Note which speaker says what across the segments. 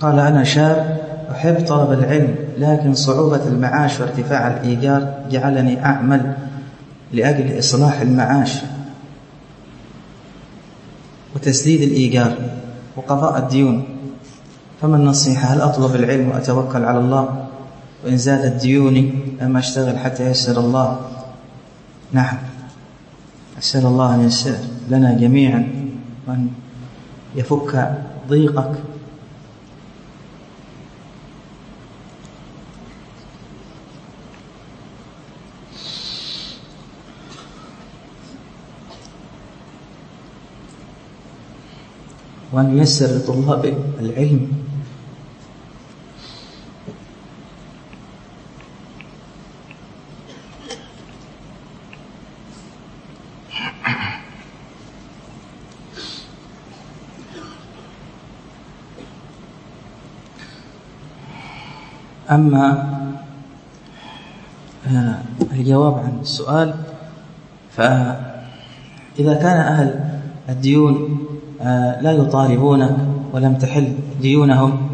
Speaker 1: قال: أنا شاب أحب طلب العلم، لكن صعوبة المعاش وارتفاع الإيجار جعلني أعمل لأجل إصلاح المعاش وتسديد الإيجار وقضاء الديون، فما النصيحة؟ هل أطلب العلم وأتوكل على الله وإن زادت ديوني أم أشتغل حتى ييسر الله؟ نعم، أسأل الله أن ييسر لنا جميعا وأن يفك ضيقك. وأن ييسر لطلاب العلم. أما الجواب عن السؤال، فإذا كان أهل الديون لا يطالبونك ولم تحل ديونهم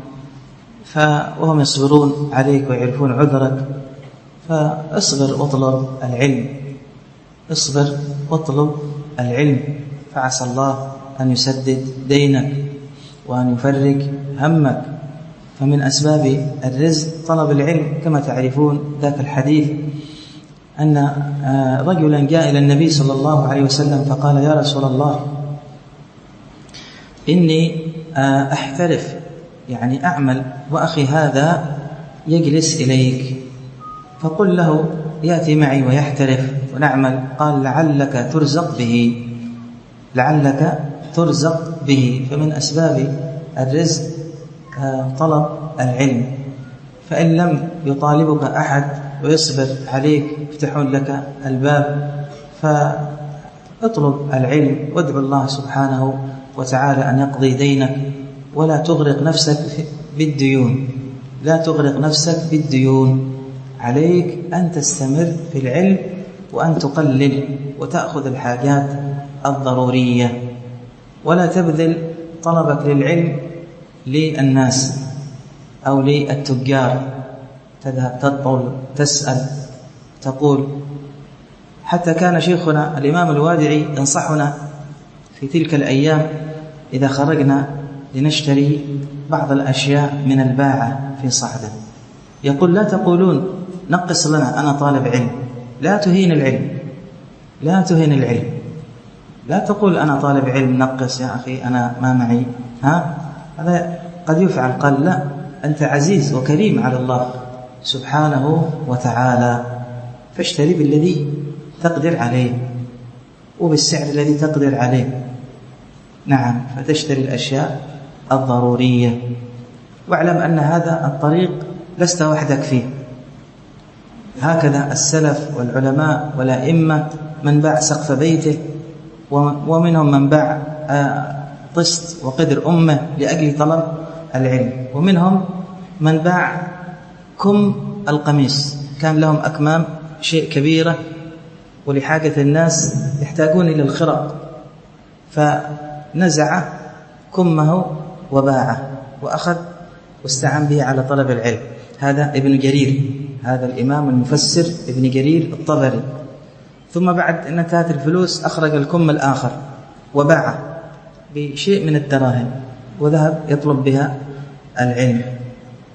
Speaker 1: وهم يصبرون عليك ويعرفون عذرك، فاصبر واطلب العلم، اصبر واطلب العلم، فعسى الله أن يسدد دينك وأن يفرج همك. فمن أسباب الرزق طلب العلم، كما تعرفون ذاك الحديث أن رجلا جاء إلى النبي صلى الله عليه وسلم فقال: يا رسول الله، إني أحترف، يعني أعمل، وأخي هذا يجلس إليك، فقل له يأتي معي ويحترف ونعمل. قال: لعلك ترزق به، لعلك ترزق به. فمن أسباب الرزق طلب العلم، فإن لم يطالبك أحد ويصبر عليك يفتحون لك الباب، فاطلب العلم وادعو الله سبحانه وتعالى أن يقضي دينك، ولا تغرق نفسك بالديون، لا تغرق نفسك بالديون. عليك أن تستمر في العلم وأن تقلل وتأخذ الحاجات الضرورية، ولا تبذل طلبك للعلم للناس أو للتجار، تذهب تطل تسأل تقول. حتى كان شيخنا الإمام الوادعي ينصحنا في تلك الأيام إذا خرجنا لنشتري بعض الأشياء من الباعة في صعدة، يقول: لا تقولون نقص لنا، أنا طالب علم. لا تهين العلم، لا تهين العلم، لا تقول أنا طالب علم نقص يا أخي أنا ما معي. هذا قد يفعل. قال: لا، أنت عزيز وكريم على الله سبحانه وتعالى، فاشتري بالذي تقدر عليه وبالسعر الذي تقدر عليه. نعم، فتشتري الأشياء الضرورية. واعلم أن هذا الطريق لست وحدك فيه، هكذا السلف والعلماء والأئمة، من باع سقف بيته، ومنهم من باع طست وقدر أمه لأجل طلب العلم، ومنهم من باع كم القميص، كان لهم أكمام شيء كبيرة ولحاجة الناس يحتاجون إلى الخرق، فنزع كمه وباعه وأخذ واستعان به على طلب العلم. هذا ابن جرير، هذا الإمام المفسر ابن جرير الطبري. ثم بعد أن انتهت الفلوس أخرج الكم الآخر وباعه بشيء من الدراهم وذهب يطلب بها العلم.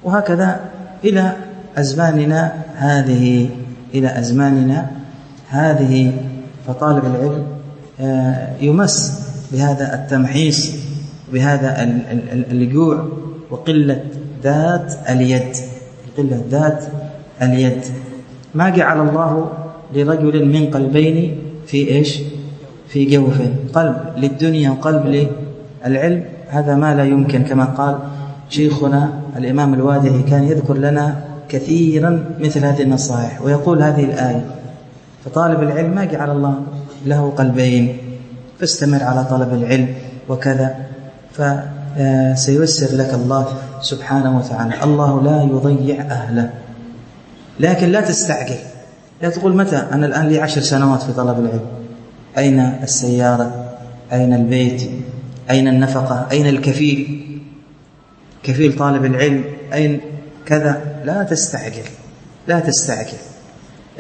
Speaker 1: وهكذا إلى أزماننا هذه، إلى أزماننا هذه. فطالب العلم يمس بهذا التمحيص، بهذا الجوع وقلة ذات اليد، قلة ذات اليد. ما جعل الله لرجل من قلبين في إيش؟ في جوفه، قلب للدنيا وقلب للعلم. هذا ما لا يمكن، كما قال شيخنا الإمام الوادعي، كان يذكر لنا كثيرا مثل هذه النصائح ويقول هذه الآية: فطالب العلم ما جعل الله له قلبين، فاستمر على طلب العلم وكذا، فسييسر لك الله سبحانه وتعالى. الله لا يضيع أهله، لكن لا تستعجل، لا تقول متى، أنا الآن لي 10 سنوات في طلب العلم، أين السيارة؟ أين البيت؟ أين النفقة؟ أين الكفيل؟ كفيل طالب العلم أين كذا، لا تستعجل.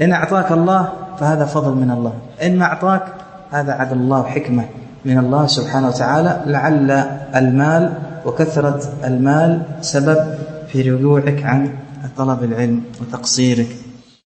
Speaker 1: إن أعطاك الله فهذا فضل من الله، إن ما أعطاك هذا عدل الله وحكمة من الله سبحانه وتعالى. لعل المال وكثرة المال سبب في رجوعك عن طلب العلم وتقصيرك